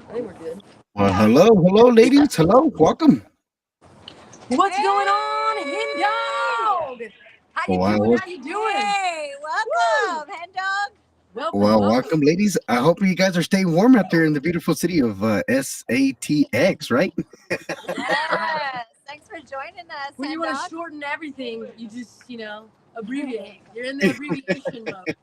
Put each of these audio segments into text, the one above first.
I think we're good. Well, hello, ladies. Hello, welcome. What's going on, Hen Dog? How you Well, doing? How you doing? Hey, welcome, Hen Dog. welcome, ladies. I hope you guys are staying warm out there in the beautiful city of SATX, right? Yes, thanks for joining us, When Hen you want Dog. to shorten everything, you just, abbreviate. You're in the abbreviation mode.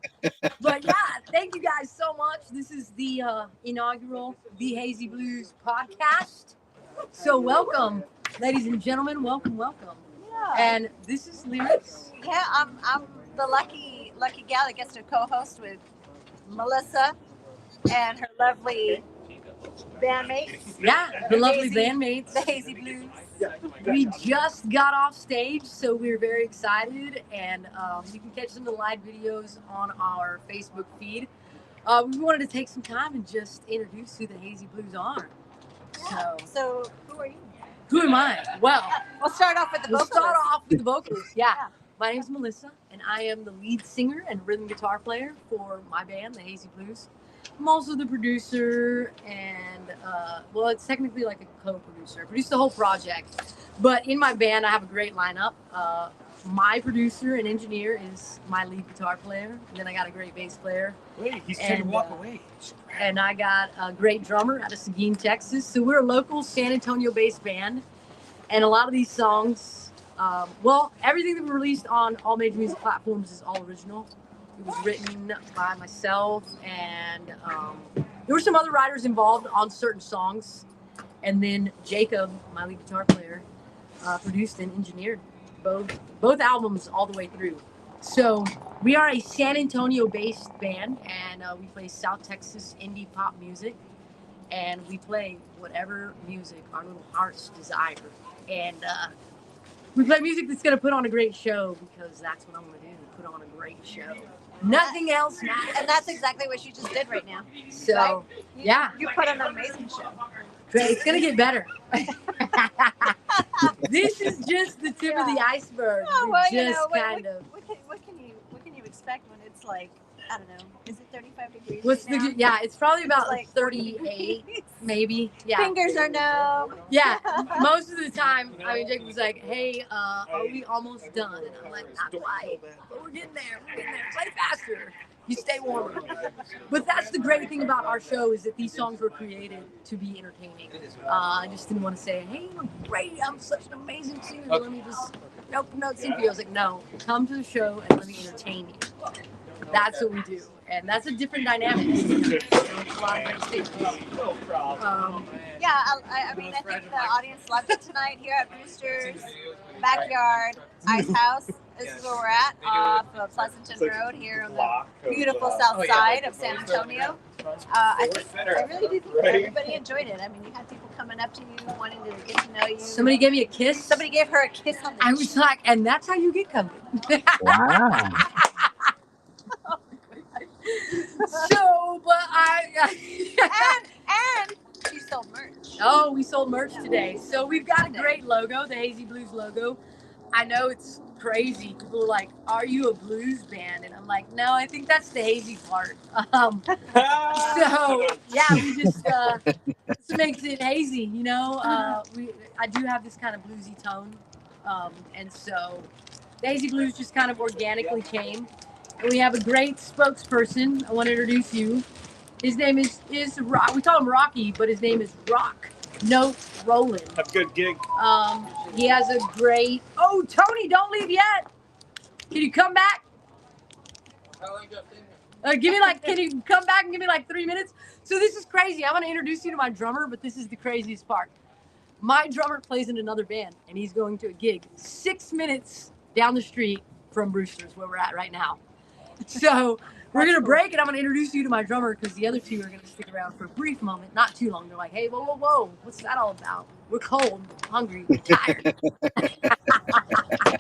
But yeah, thank you guys so much. This is the inaugural The Hazy Blues podcast. So welcome, ladies and gentlemen. Welcome. Yeah, And this is Lyrics. yeah. I'm the lucky gal that gets to co-host with Melissa and her lovely bandmates, Yeah, the lovely Hazy- bandmates. the Hazy Blues. We just got off stage, so we're very excited, and you can catch some of the live videos on our Facebook feed. We wanted to take some time and just introduce who the Hazy Blues are. So who are you? Who am I? Well, We'll start off with the we'll vocalist. start off with the vocalist. Yeah. Yeah. My name's Melissa, and I am the lead singer and rhythm guitar player for my band, the Hazy Blues. I'm also the producer, and well, it's technically like a co-producer. I produced the whole project, but in my band, I have a great lineup. My producer and engineer is my lead guitar player, and then I got a great bass player. Wait, he's trying to walk away. And I got a great drummer out of Seguin, Texas. So we're a local San Antonio-based band, and a lot of these songs, everything that we released on all major music platforms is all original. It was written by myself, and there were some other writers involved on certain songs. And then Jacob, my lead guitar player, produced and engineered both albums all the way through. So we are a San Antonio-based band, and we play South Texas indie pop music, and we play whatever music our little hearts desire. And we play music that's going to put on a great show, because that's what I'm going to do, put on a great show. Nothing else matters. And that's exactly what you just did right now. So, Right? yeah. You put on an amazing show. Great. It's going to get better. This is just the tip of the iceberg. Oh, We well, just kind of. What can you expect when it's like, I don't know, is it 35 degrees? What's right the? now? Yeah, it's probably about like 38, maybe. Yeah. Fingers are numb. Yeah. Most of the time, I mean, Jacob was like, "Hey, are we almost done?" And I'm like, "Not quite, but we're getting there. Play faster. You stay warmer." But that's the great thing about our show, is that these songs were created to be entertaining. I just didn't want to say, "Hey, I'm great. I'm such an amazing singer. Let me just sing for you." I was like, "No, come to the show and let me entertain you." That's what we do, and that's a different dynamic. A lot of great singers. No problem. Yeah, I mean, I think the audience loved it tonight here at Brewster's Backyard Ice House. This is where we're at, off of Pleasanton Road here on the beautiful south side of San Antonio. I really do think everybody enjoyed it. I mean, you had people coming up to you, wanting to get to know you. Somebody gave me a kiss. Somebody gave her a kiss on the I was like, and that's how you get comfort. Wow. So, but sold merch today. So we've got a great logo, the Hazy Blues logo. I know it's crazy. People are like, "Are you a blues band?" And I'm like, "No, I think that's the hazy part." So yeah, we just this makes it hazy, you know. I do have this kind of bluesy tone, and so the Hazy Blues just kind of organically came. And we have a great spokesperson. I want to introduce you. His name is Rock. We call him Rocky, but his name is Rock Note Roland. Have a good gig. He has a great. Oh, Tony, don't leave yet. Can you come back? Can you come back and give me like 3 minutes? So this is crazy. I want to introduce you to my drummer, but this is the craziest part. My drummer plays in another band, and he's going to a gig 6 minutes down the street from Brewster's, where we're at right now. So we're going to break, and I'm going to introduce you to my drummer because the other two are going to stick around for a brief moment, not too long. They're like, "Hey, whoa, whoa, whoa, what's that all about? We're cold, hungry, tired."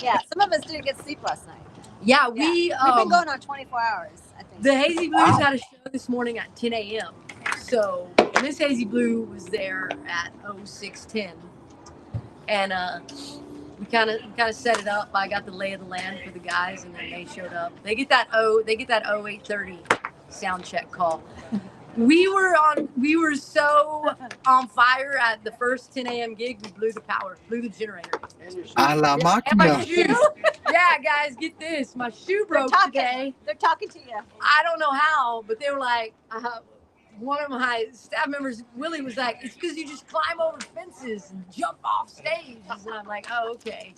Yeah, some of us didn't get sleep last night. Yeah, We've been going on 24 hours, I think. The Hazy Blues had a show this morning at 10 a.m. So Miss Hazy Blue was there at 06:10, and we kind of set it up. I got the lay of the land for the guys, and then they showed up. They get that 08:30 sound check call. We were so on fire at the first 10 a.m. gig. We blew the generator. A la And my máquina. shoes. Yeah, guys, get this. My shoe broke today. They're talking to you. I don't know how, but they were like, one of my staff members, Willie, was like, "It's because you just climb over fences and jump off stage." And I'm like, "Oh, okay."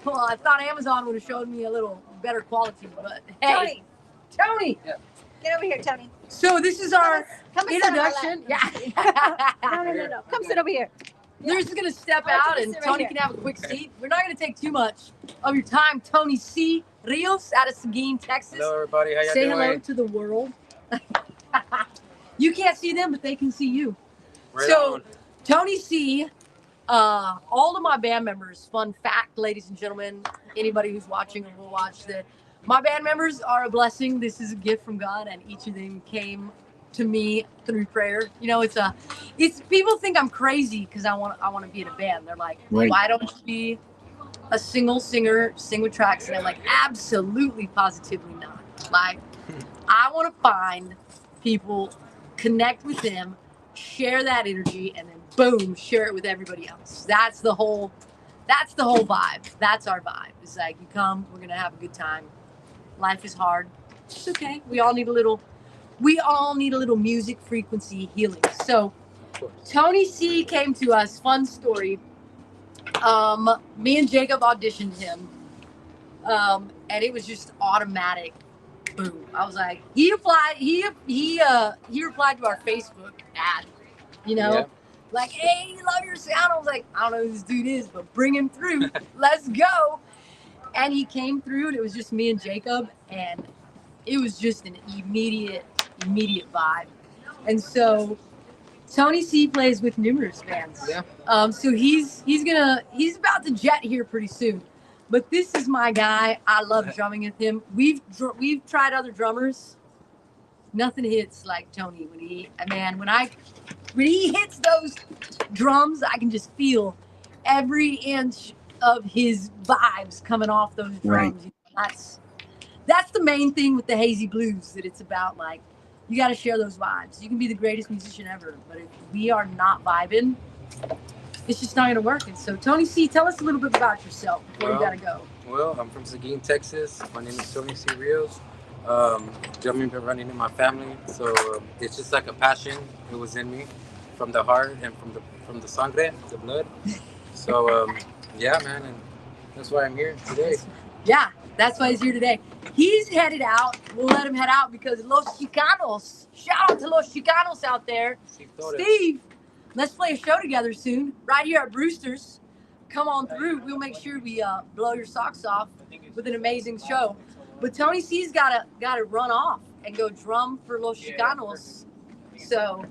Well, I thought Amazon would have showed me a little better quality, but hey. Tony. Yeah. Get over here, Tony. So this is our Come introduction. Yeah. No. Come sit over here. They're just going to step out and Tony can have a quick seat. We're not going to take too much of your time. Tony C. Rios out of Seguin, Texas. Hello, everybody. How you Say doing? hello to the world. You can't see them, but they can see you. Right so, on. Tony C., all of my band members, fun fact, ladies and gentlemen, anybody who's watching or will watch, that my band members are a blessing. This is a gift from God, and each of them came to me through prayer. You know, it's people think I'm crazy because I want to be in a band. They're like, Right. "Why don't you be a single singer, sing with tracks?" And I'm like, absolutely, positively not. Like, I want to find people, connect with them, share that energy, and then boom, share it with everybody else. That's the whole vibe. That's our vibe. It's like, you come, we're gonna have a good time. Life is hard. It's okay. We all need a little music frequency healing. So Tony C came to us. Fun story. Me and Jacob auditioned him. And it was just automatic. Boom. I was like, he replied to our Facebook ad, you know, Yeah. like, "Hey, love your sound." I was like, "I don't know who this dude is, but bring him through. Let's go." And he came through, and it was just me and Jacob, and it was just an immediate vibe. And so Tony C plays with numerous bands. Yeah. So he's about to jet here pretty soon. But this is my guy. I love drumming with him. We've tried other drummers. Nothing hits like Tony when he hits those drums. I can just feel every inch of his vibes coming off those drums. Right. That's the main thing with the Hazy Blues, that it's about, like, you got to share those vibes. You can be the greatest musician ever, but if we are not vibing, it's just not going to work. And so, Tony C., tell us a little bit about yourself before we got to go. Well, I'm from Seguin, Texas. My name is Tony C. Rios. Drumming been running in my family, so it's just like a passion. It was in me, from the heart and from the sangre, the blood. So yeah, man, and that's why I'm here today. Yeah, that's why he's here today. He's headed out. We'll let him head out because Los Chicanos. Shout out to Los Chicanos out there. Steve, let's play a show together soon, right here at Brewster's. Come on through. We'll make sure we blow your socks off with an amazing show. But Tony C's got to run off and go drum for Los Chicanos. So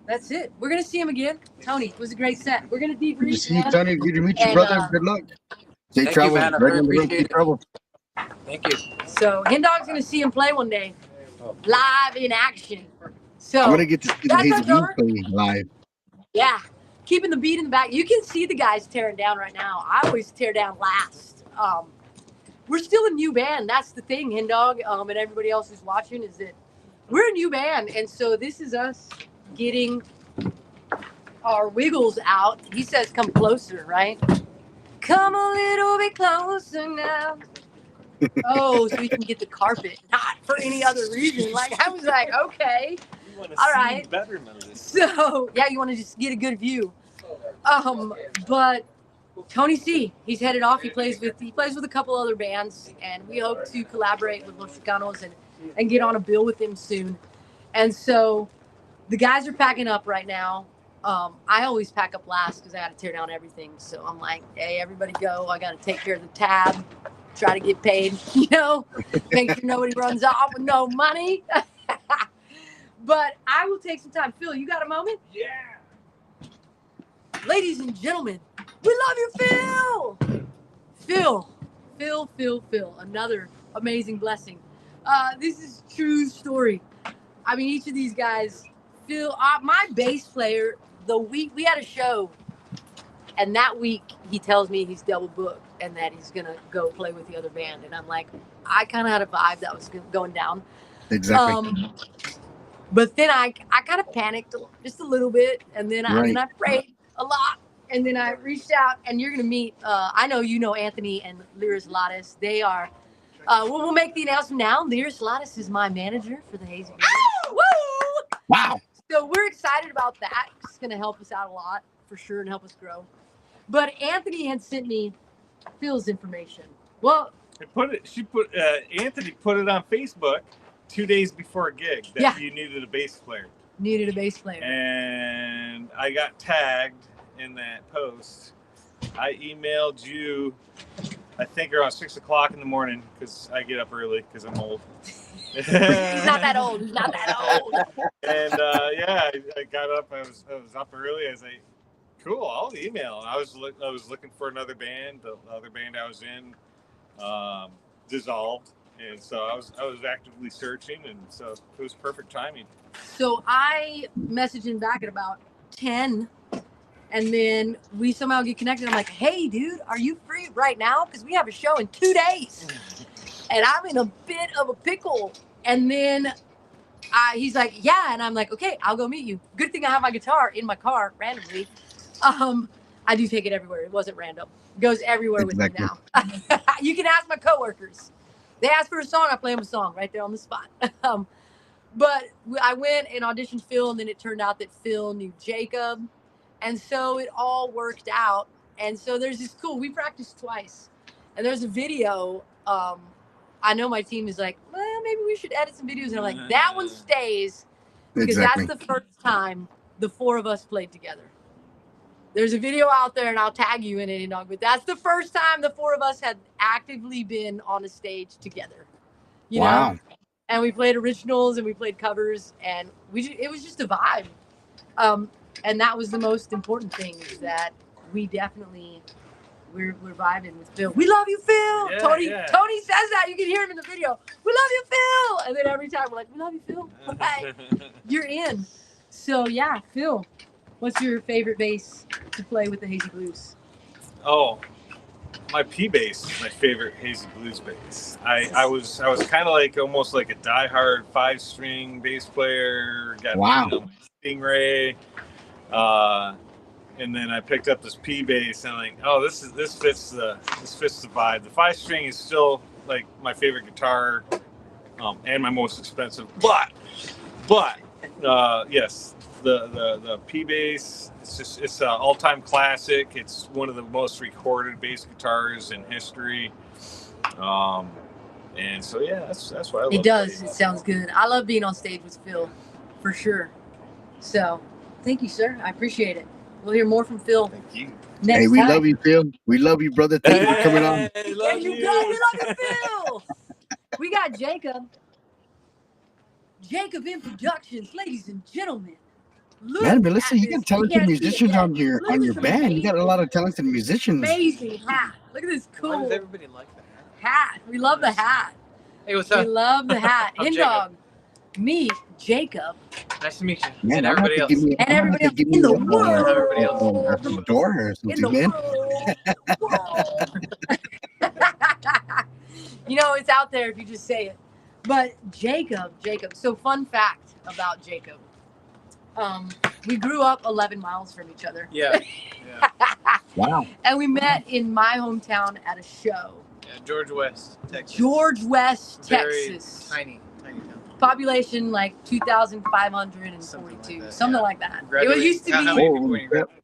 that's it. We're going to see him again. Tony, it was a great set. We're going to debrief. Good to see you, Tony. Good to meet you, brother. Good luck. Safe travel. Man. I Right really on the road. appreciate Safe it. travel. Thank you. So Hendog's going to see him play one day, live in action. So I'm gonna get to see the that's Hazy our Blues drummer. play live. Yeah, keeping the beat in the back. You can see the guys tearing down right now. I always tear down last. We're still a new band. That's the thing, Hen Dog, and everybody else who's watching, is that we're a new band. And so this is us getting our wiggles out. He says come closer, right? Come a little bit closer now. Oh, so we can get the carpet, not for any other reason. Like, I was like, okay. You want to All see right. better than this. So, yeah, you want to just get a good view. But Tony C, he's headed off. He plays with a couple other bands, and we hope to collaborate with Los Chicanos and get on a bill with them soon. And so the guys are packing up right now. I always pack up last because I got to tear down everything. So I'm like, hey, everybody go. I got to take care of the tab, try to get paid, make sure nobody runs off with no money. But I will take some time. Phil, you got a moment? Yeah. Ladies and gentlemen, we love you, Phil. Phil. Another amazing blessing. This is true story. I mean, each of these guys, Phil, my bass player, the week we had a show, and that week he tells me he's double booked and that he's going to go play with the other band. And I'm like, I kind of had a vibe that was going down. Exactly. But then I kind of panicked just a little bit. And then I prayed a lot. And then I reached out, and you're going to meet, I know you know Anthony and Lyris Lattis. They are, we'll make the announcement now. Lyris Lattis is my manager for the Hazy Blues. Woo! Wow. So we're excited about that. It's going to help us out a lot for sure and help us grow. But Anthony had sent me Phil's information. Well, Anthony put it on Facebook 2 days before a gig that you needed a bass player. And I got tagged in that post. I emailed you, I think around 6 o'clock in the morning, because I get up early because I'm old. He's not that old. And I got up. I was up early. I was like, cool, I'll email. And I was looking for another band. The other band I was in dissolved, and so I was actively searching, and so it was perfect timing. So I messaged him back at about 10, and then we somehow get connected. I'm like, hey, dude, are you free right now? Because we have a show in 2 days, and I'm in a bit of a pickle. And then he's like, yeah, and I'm like, okay, I'll go meet you. Good thing I have my guitar in my car randomly. I do take it everywhere. It wasn't random. It goes everywhere with me now. You can ask my coworkers. They ask for a song, I play them a song right there on the spot. But I went and auditioned Phil, and then it turned out that Phil knew Jacob. And so it all worked out. And so there's this we practiced twice. And there's a video. I know my team is like, well, maybe we should edit some videos. And I'm like, that one stays. Because that's the first time the four of us played together. There's a video out there, and I'll tag you in it, Dog. But that's the first time the four of us had actively been on a stage together. You know? And we played originals and we played covers, and it was just a vibe. And that was the most important thing, is that we definitely we're vibing with Phil. We love you, Phil. Yeah, Tony says that. You can hear him in the video. We love you, Phil. And then every time we're like, we love you, Phil. Right. You're in. So yeah, Phil, what's your favorite bass to play with the Hazy Blues? Oh, my P bass is my favorite Hazy Blues bass. I was kind of like almost like a diehard 5-string bass player. Got my Stingray, and then I picked up this P bass, and I'm like, oh, this fits the vibe. The 5-string is still like my favorite guitar, and my most expensive. But yes, the P bass. It's an all-time classic. It's one of the most recorded bass guitars in history. And so yeah, that's why I love it. It does. It sounds good. I love being on stage with Phil, for sure. So, thank you, sir. I appreciate it. We'll hear more from Phil. Thank you. Hey, we love you, Phil. We love you, brother. Thank you for coming on. There you go. We love you, Phil. We got Jacob. Jacob in Productions, ladies and gentlemen. Man, but listen, you got talented musicians on your band. You got a lot of talented musicians. Amazing hat. Look at this cool. Why does everybody like that hat? We love the hat. Hey, what's up? We love the hat. Hen Dog. meet Jacob. Nice to meet you. Man, And I'm gonna everybody have else. to And everybody else give in me the Everybody else. a door or in something, the man. world. You know, it's out there if you just say it. But Jacob. So fun fact about Jacob. We grew up 11 miles from each other. Yeah. Wow. And we met in my hometown at a show. Yeah, George West, Texas. George West, Very Texas. tiny town. Population like 2,542, something like that. It used to How be. many people were you graduating?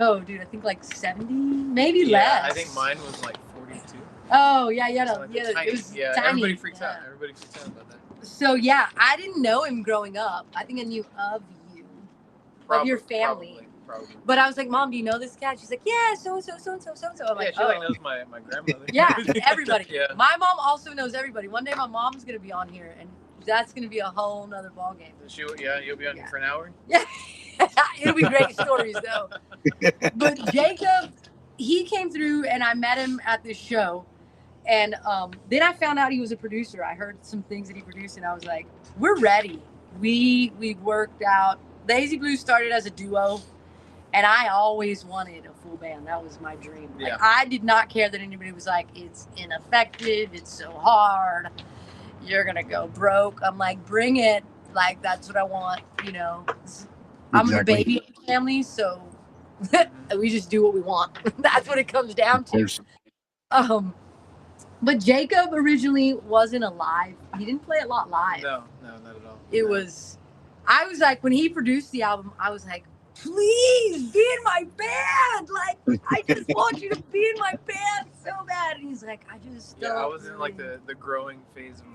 Oh, dude, I think like 70, maybe Yeah, less. I think mine was like 42. Oh yeah, yeah, So no, like yeah. tiny. It was Yeah, tiny. everybody freaks Yeah. out. Everybody freaks out about that. So yeah, I didn't know him growing up. I think I knew of you, of your family. Probably. But I was like, Mom, do you know this cat? She's like, yeah, so and so. I'm like, She like knows my grandmother. Yeah, everybody. Yeah. My mom also knows everybody. One day my mom's gonna be on here, and that's gonna be a whole nother ball game. You'll be on here for an hour. Yeah, it'll be great stories though. But Jacob, he came through, and I met him at this show, and then I found out he was a producer. I heard some things that he produced, and I was like, we're ready. We worked out. The Hazy Blues started as a duo. And I always wanted a full band. That was my dream. Like, Yeah. I did not care that anybody was like, it's ineffective. It's so hard. You're going to go broke. I'm like, bring it. Like, that's what I want. You know, I'm the Exactly. baby of the family. So we just do what we want. That's what it comes down to. But Jacob originally wasn't alive. He didn't play a lot live. No, not at all. I was like, when he produced the album, I was like, please be in my band. Like, I just want you to be in my band so bad. And he's like, I just don't. Yeah, I was in like the growing phase of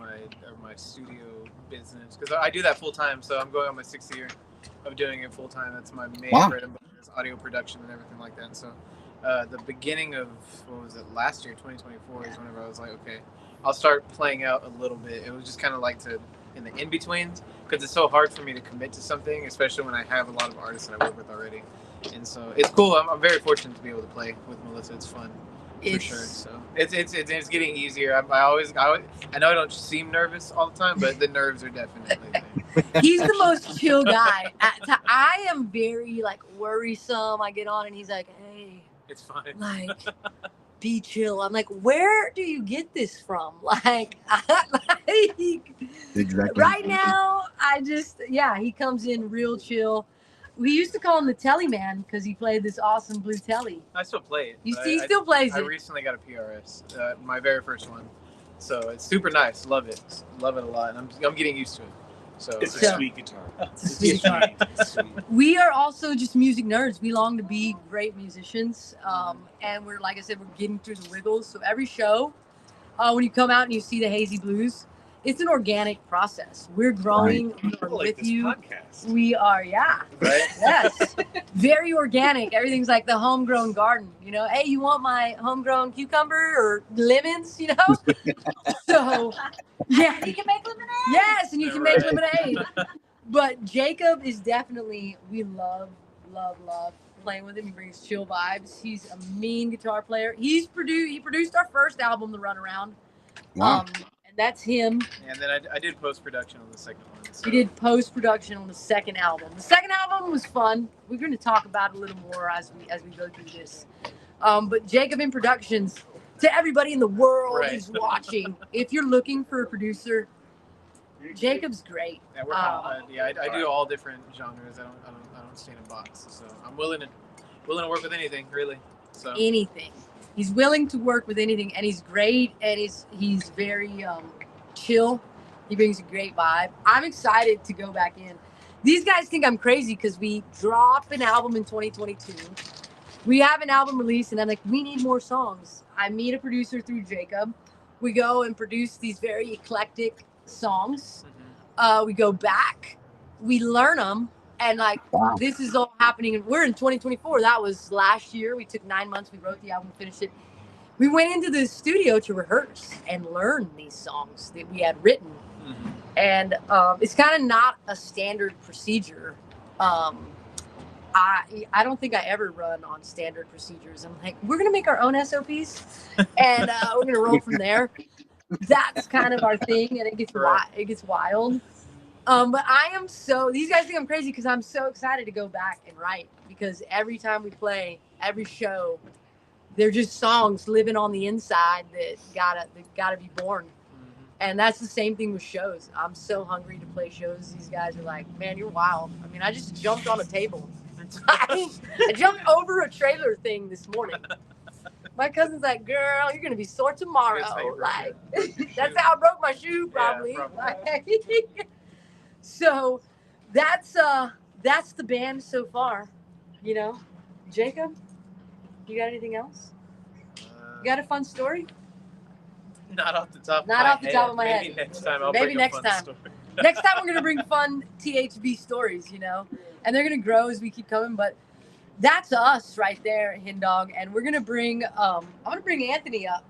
my studio business because I do that full time. So I'm going on my 6th year of doing it full time. That's my main bread and butter is audio production and everything like that. And so the beginning of last year, 2024 is whenever I was like, okay, I'll start playing out a little bit. It was just kind of like in the in-betweens because it's so hard for me to commit to something, especially when I have a lot of artists that I work with already. And so it's cool. I'm very fortunate to be able to play with Melissa. It's fun for sure. So it's getting easier. I know I don't seem nervous all the time, but the nerves are definitely there. He's the most chill guy. I am very like worrisome. I get on and he's like, hey, it's fine. Like, be chill. I'm like, where do you get this from? Like Exactly. Right now, he comes in real chill. We used to call him the Telly Man because he played this awesome blue Telly. I still play it. He still plays it. I recently got a PRS, my very first one. So it's super nice. Love it a lot. And I'm getting used to it. So it's a sweet guitar. It's a sweet guitar. We are also just music nerds. We long to be great musicians. And we're, like I said, we're getting through the wiggles. So every show, when you come out and you see the Hazy Blues, it's an organic process. We're growing. We are with you. Podcast. We are, yeah. Right? Yes. Very organic. Everything's like the homegrown garden. You know, hey, you want my homegrown cucumber or lemons? You know. So, yeah. You can make lemonade. Yes, and you can make lemonade. But Jacob is definitely, we love playing with him. He brings chill vibes. He's a mean guitar player. He produced our first album, The Runaround. Wow. And that's him. And then I did post-production on the second one. So. We did post-production on the second album. The second album was fun. We're going to talk about it a little more as we go through this. But Jacob in Productions, to everybody in the world who's watching, if you're looking for a producer, Jacob's great. Yeah, I do all different genres. I don't stay in a box. So I'm willing to work with anything, really. So anything. He's willing to work with anything, and he's great, and he's very chill. He brings a great vibe. I'm excited to go back in. These guys think I'm crazy because we dropped an album in 2022. We have an album release, and I'm like, we need more songs. I meet a producer through Jacob. We go and produce these very eclectic songs. We go back. We learn them. And this is all happening. We're in 2024. That was last year. We took 9 months. We wrote the album, finished it. We went into the studio to rehearse and learn these songs that we had written. And it's kind of not a standard procedure. I don't think I ever run on standard procedures. I'm like, we're going to make our own SOPs and we're going to roll from there. That's kind of our thing. And it gets wild. But these guys think I'm crazy because I'm so excited to go back and write, because every time we play, every show, they're just songs living on the inside that gotta be born. And that's the same thing with shows. I'm so hungry to play shows. These guys are like, man, you're wild. I mean, I just jumped on a table. I jumped over a trailer thing this morning. My cousin's like, girl, you're gonna be sore tomorrow. Like, that's how I broke my shoe, probably. Yeah, probably. Like, so that's the band so far. You know, Jacob, you got anything else? You got a fun story? Not off the top. Of my head. Maybe next time. I'll Maybe bring next a fun time. story. Next time we're gonna bring fun THB stories, you know, and they're gonna grow as we keep coming. But that's us right there, Hen Dog, and we're gonna bring. I'm gonna bring Anthony up.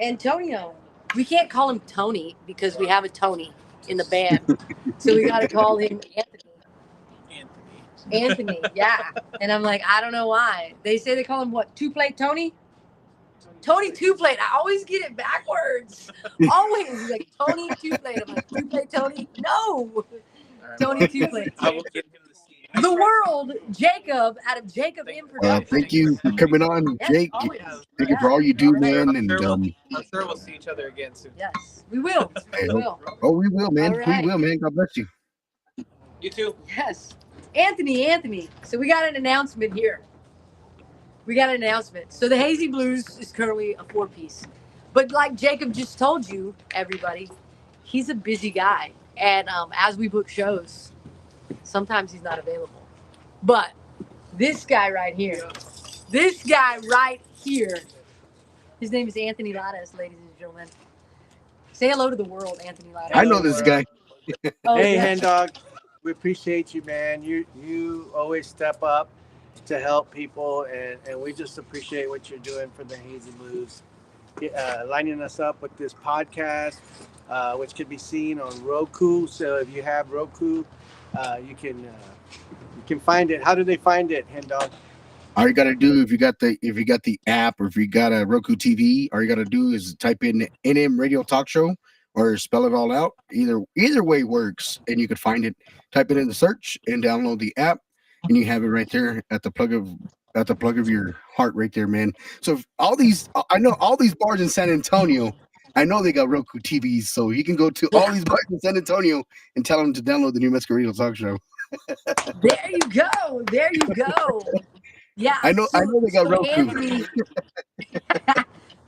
Antonio. We can't call him Tony because we have a Tony in the band, so we gotta call him Anthony. Anthony, yeah. And I'm like, I don't know why. They say they call him what? Two-plate Tony? Tony Two-plate. I always get it backwards. Always. He's like, Tony Two-plate. I'm like, Two-plate Tony? No. Right, Tony Two-plate. I will give him the seat. The world, Jacob, out of Jacob in production. Thank you for coming on, Yes, Jake. always. Thank you for all you do, man. And I'm sure we'll see each other again soon. Yes, we will. We will. oh, we will, man. All right. We will, man. God bless you. You too. Yes. Anthony. So we got an announcement here. So the Hazy Blues is currently a 4-piece. But like Jacob just told you, everybody, he's a busy guy. And as we book shows, sometimes he's not available. But this guy right here, his name is Anthony Lattis, ladies and gentlemen. Say hello to the world, Anthony Lattis. I know this guy. Oh, Hey, yeah. Hen Dog, we appreciate you, man. You always step up to help people, and we just appreciate what you're doing for the Hazy Blues. Lining us up with this podcast, which can be seen on Roku. So if you have Roku, you can find it. How do they find it, Hen Dog? All you gotta do if you got the app, or if you got a Roku TV, all you gotta do is type in NM Radio Talk Show or spell it all out. Either way works, and you can find it. Type it in the search and download the app, and you have it right there at the plug of your heart, right there, man. So I know all these bars in San Antonio. I know they got Roku TVs, so you can go to all these bars in San Antonio and tell them to download the New Mexico Radio Talk Show. There you go. Yeah, I know they got Roku. Anthony, you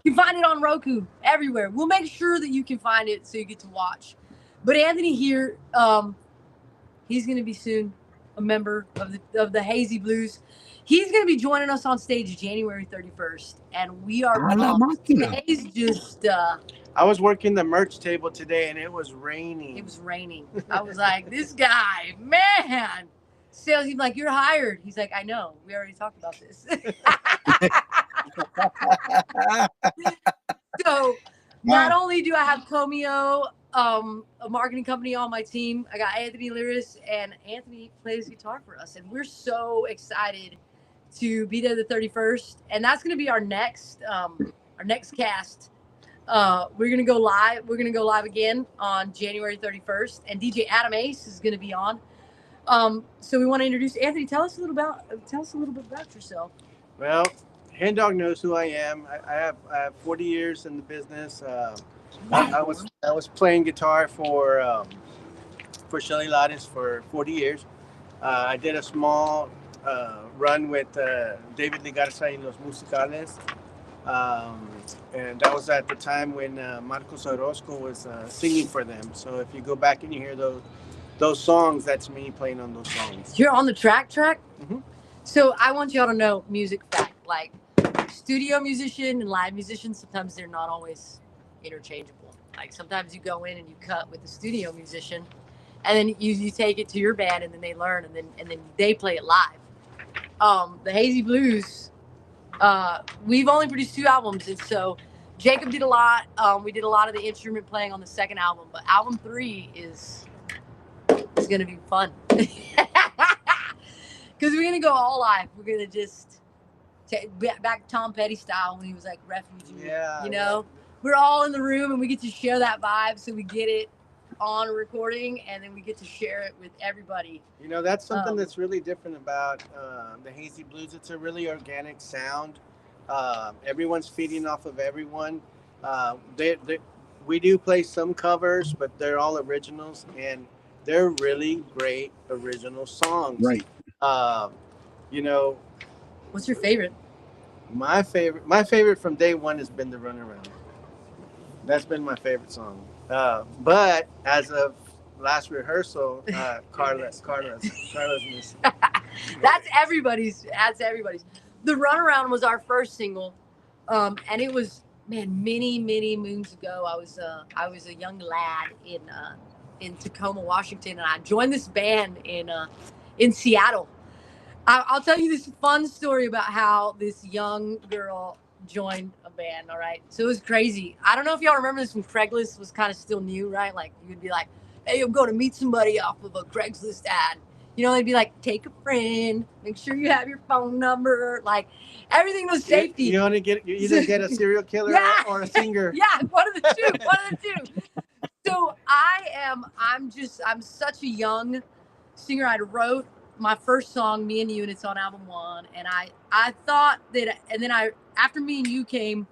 can find it on Roku everywhere. We'll make sure that you can find it so you get to watch. But Anthony here, he's going to be soon a member of the Hazy Blues. He's going to be joining us on stage January 31st, and we are today's just. I was working the merch table today, and it was raining. It was raining. I was like, this guy, man. Sales, he's like, you're hired. He's like, I know. We already talked about this. So not only do I have Comeo, a marketing company on my team, I got Anthony Lyris, and Anthony plays guitar for us. And we're so excited to be there the 31st. And that's going to be our next cast. We're going to go live. We're going to go live again on January 31st. And DJ Adam Ace is going to be on. So we want to introduce Anthony. Tell us a little bit about yourself. Well, Hen Dog knows who I am. I have 40 years in the business. I was playing guitar for Shelly Lattis for 40 years. I did a small run with David Ligarza y Los Musicales, and that was at the time when Marcos Orozco was singing for them. So if you go back and you hear those songs, that's me playing on those songs. You're on the track? Mm-hmm. So I want y'all to know music fact. Like, studio musician and live musician, sometimes they're not always interchangeable. Like, sometimes you go in and you cut with the studio musician, and then you take it to your band, and then they learn, and then they play it live. The Hazy Blues, we've only produced 2 albums, and so Jacob did a lot. We did a lot of the instrument playing on the second album, but album 3 is going to be fun. Because we're going to go all live. We're going to just back Tom Petty style when he was like Refugee. Yeah. You know? We're all in the room and we get to share that vibe, so we get it. on recording, and then we get to share it with everybody. You know, that's something that's really different about the Hazy Blues. It's a really organic sound. Everyone's feeding off of everyone. We do play some covers, but they're all originals, and they're really great original songs. Right. You know, What's your favorite? my favorite from day one has been the Runaround. That's been my favorite song. But as of last rehearsal, Carla's missing. That's everybody's. The Runaround was our first single, and it was, man, many moons ago. I was a young lad in Tacoma, Washington, and I joined this band in Seattle. I'll tell you this fun story about how this young girl joined a band. All right, so it was crazy. I don't know if y'all remember this when Craigslist was kind of still new, right? Like you'd be like, "Hey, I'm going to meet somebody off of a Craigslist ad." You know, they'd be like, "Take a friend, make sure you have your phone number." Like everything was safety. You only get you either get a serial killer Yeah. or a singer. Yeah, one of the two. So I'm such a young singer. I wrote my first song, Me and You, and it's on album 1. And I thought that, and then after Me and You came,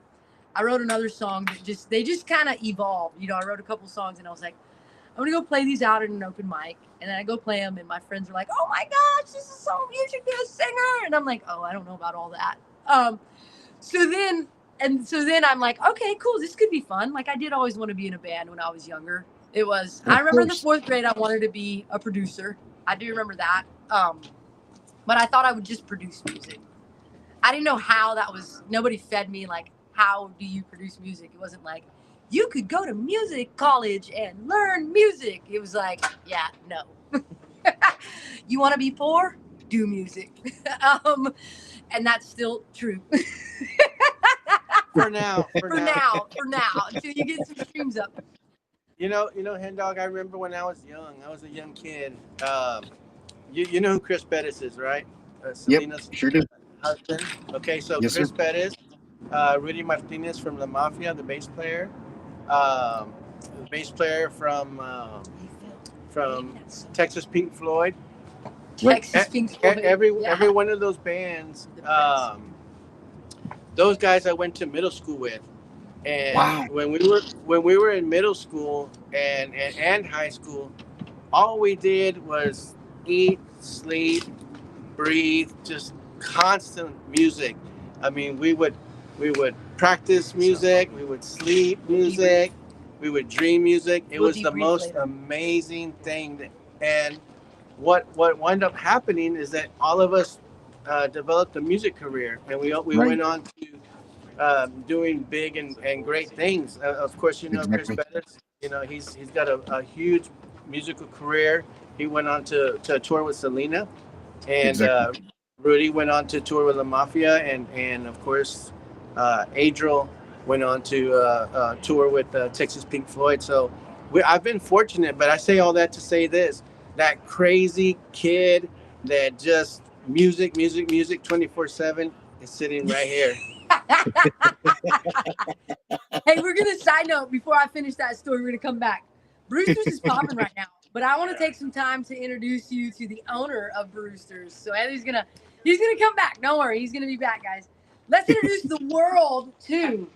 I wrote another song that they just kind of evolved. You know, I wrote a couple songs and I was like, I'm going to go play these out at an open mic. And then I go play them and my friends are like, "Oh my gosh, this is so, you should be a singer." And I'm like, "Oh, I don't know about all that." So then I'm like, "Okay, cool. This could be fun." Like I did always want to be in a band when I was younger. I remember in the 4th grade, I wanted to be a producer. I do remember that. But I thought I would just produce music. I didn't know how that was. Nobody fed me like, how do you produce music? It wasn't like, you could go to music college and learn music. It was like, yeah, no. You want to be poor? Do music. And that's still true. For now. For now, until you get some streams up. You know, Hen Dog, I remember when I was young. I was a young kid. You know who Chris Bettis is, right? Selena's sure do. husband. Okay, so Yes, Chris sir. Bettis, Rudy Martinez from La Mafia, the bass player. The bass player from Texas Pink Floyd. Texas Pink Floyd. Every one of those bands, those guys I went to middle school with. And Wow. when we were in middle school and high school, all we did was eat, sleep, breathe, just constant music. I mean, we would practice music, we would sleep music, we would dream music. It was the most amazing thing. And what wound up happening is that all of us developed a music career, and we went on to doing big and great things. Of course, you know, Exactly. Chris Bettis, you know, he's got a huge musical career. He went on to tour with Selena, and Exactly. Rudy went on to tour with La Mafia, and of course, Adriel went on to tour with Texas Pink Floyd. So I've been fortunate, but I say all that to say this: that crazy kid that just music 24/7 is sitting right here. Hey, we're gonna side note before I finish that story. We're gonna come back. Brewster's is popping right now, but I want to take some time to introduce you to the owner of Brewster's. So Anthony's gonna come back. Don't worry, he's gonna be back, guys. Let's introduce the world to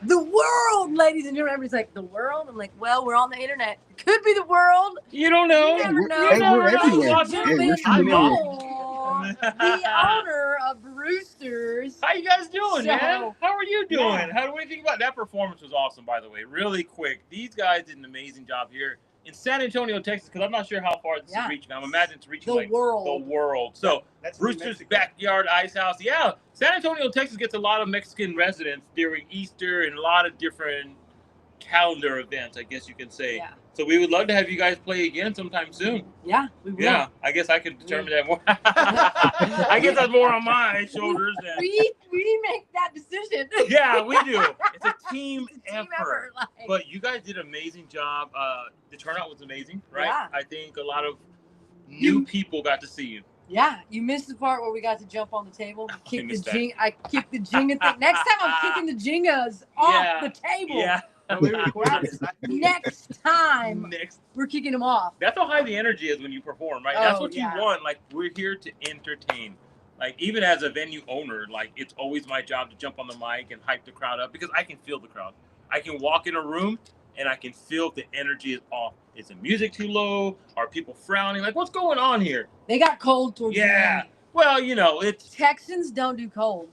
the world, ladies and gentlemen. Everybody's like, the world? I'm like, well, we're on the internet. It could be the world. You don't know. You never know. Hey, we're everywhere. Gentlemen, Hey, we're the owner of Brewster's. How you guys doing, So- man? How are you doing? How do we think about that? Performance was awesome, by the way. Really quick. These guys did an amazing job here in San Antonio, Texas, because I'm not sure how far this is reaching. I'm imagining it's reaching The world. the world. So That's Brewster's Backyard Ice House. Yeah, San Antonio, Texas gets a lot of Mexican residents during Easter and a lot of different calendar events, I guess you can say. Yeah. So we would love to have you guys play again sometime soon. Yeah, we will. Yeah, I guess I could determine that more. I guess that's more on my shoulders. Than... We make that decision. Yeah, we do. It's a team effort. Like... But you guys did an amazing job. The turnout was amazing, right? Yeah. I think a lot of new people got to see you. Yeah, you missed the part where we got to jump on the table. I kicked the missed that. Jenga thing. Next time I'm kicking the Jengas off the table. Yeah. Next time, we're kicking them off. That's how high the energy is when you perform, right? That's what you want. Like, we're here to entertain. Like, even as a venue owner, like, it's always my job to jump on the mic and hype the crowd up because I can feel the crowd. I can walk in a room and I can feel if the energy is off. Is the music too low? Are people frowning? Like, what's going on here? They got cold towards the end. Well, you know, it's Texans don't do cold.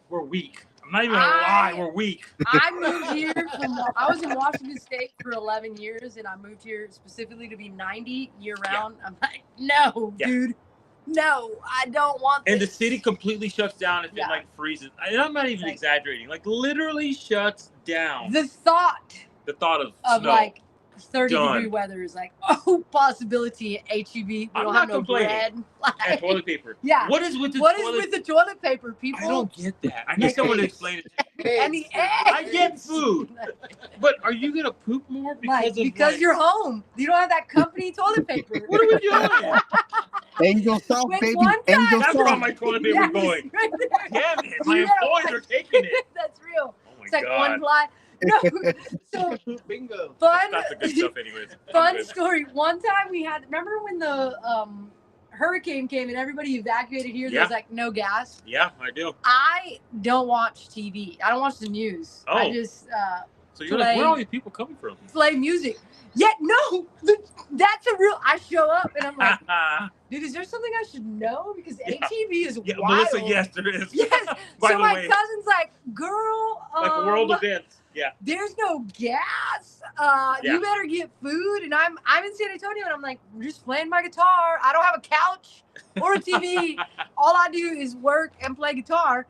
We're weak. I'm not even gonna lie, we're weak. I moved here I was in Washington State for 11 years, and I moved here specifically to be 90 year round. Yeah. I'm like, no, dude. No, I don't want this. And the city completely shuts down if it like freezes. And I'm not even exaggerating. Like, literally shuts down. The thought of snow. Like 30-degree weather is like, possibility at HEB. We don't have no bread. Like, and toilet paper. Yeah. What is with the toilet paper, people? I don't get that. I need someone to explain it. And the eggs. I get food. But are you going to poop more because you're home? You don't have that company toilet paper. What are we doing? Angel salt, baby. Angel That's salt. where my toilet paper going. Right there. Damn it. My employees are taking it. That's real. Oh my it's like God. one ply. No, so bingo. Fun. That's the good stuff, anyways. Fun story. One time we had. Remember when the hurricane came and everybody evacuated here? There was like no gas. Yeah, I do. I don't watch TV. I don't watch the news. Oh. I just so you're like, where are all these people coming from? Play music. Yeah, no, that's a real. I show up and I'm like, dude, is there something I should know? Because HEB is wild. Melissa, yes, there is. Yes. So my cousin's like, girl, like a world event. Yeah. There's no gas. You better get food. And I'm in San Antonio and I'm like, I'm just playing my guitar. I don't have a couch or a TV. All I do is work and play guitar.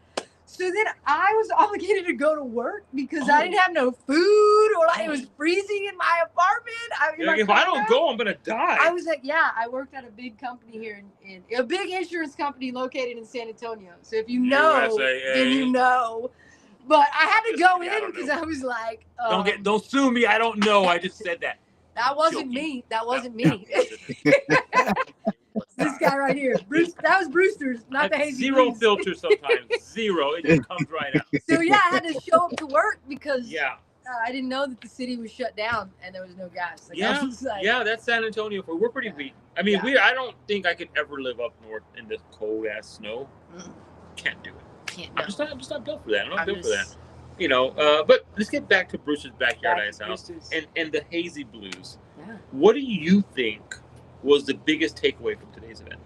So then I was obligated to go to work because I didn't have no food or it was freezing in my apartment. If I don't go, I'm going to die. I was like, I worked at a big company here in a big insurance company located in San Antonio. So if you know, then you know. But I had to go in because I was like, don't sue me. I don't know. I just said that. That wasn't me. That wasn't me. This guy right here. Bruce, that was Brewster's, not the Hazy. Zero filter sometimes. Zero. It just comes right out. So I had to show up to work because I didn't know that the city was shut down and there was no gas. Like, that's San Antonio. We're pretty weak. I mean, I don't think I could ever live up north in this cold ass snow. Can't do it. I'm just not built for that. I'm not built for that. You know, but let's get back to Bruce's Backyard Ice House and the Hazy Blues. Yeah. What do you think was the biggest takeaway from today's event?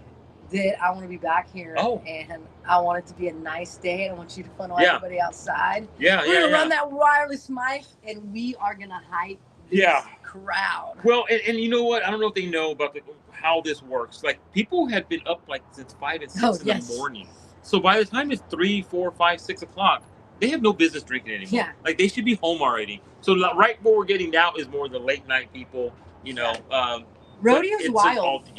That I want to be back here, and I want it to be a nice day. I want you to funnel everybody outside. We're gonna run that wireless mic, and we are gonna hype this crowd. Well, and you know what? I don't know if they know about how this works. Like, people have been up like since 5 and 6 in the morning. So by the time it's 3, 4, 5, 6 o'clock, they have no business drinking anymore. Yeah. Like, they should be home already. So right where we're getting now is more the late night people. You know, rodeo's wild.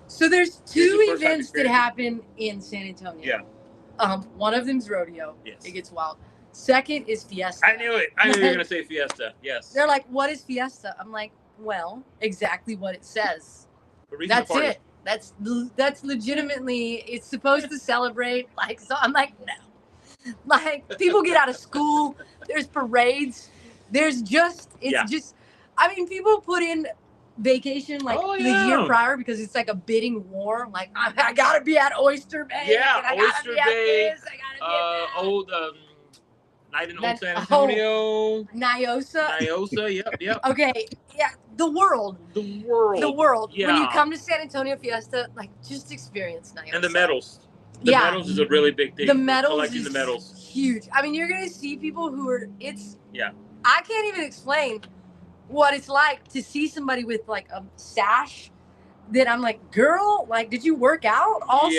So there's 2 events that happen in San Antonio. Yeah. One of them's rodeo. Yes. It gets wild. Second is fiesta. I knew it. I knew you were gonna say fiesta. Yes. They're like, what is fiesta? I'm like, well, exactly what it says. That's it. That's legitimately. It's supposed to celebrate. Like, so I'm like, no. Like, people get out of school. There's parades. There's just. I mean, people put in vacation the year prior because it's like a bidding war. Like, I gotta be at Oyster Bay. Yeah, I Oyster Bay. Old Night in Old San Antonio. Nyosa. Yep. Okay, the world. Yeah. When you come to San Antonio Fiesta, like, just experience Nyosa. And the medals. The medals is a really big thing. The medals collecting the medals. Huge. I mean, you're gonna see people who are. I can't even explain what it's like to see somebody with like a sash that I'm like, girl, like, did you work out all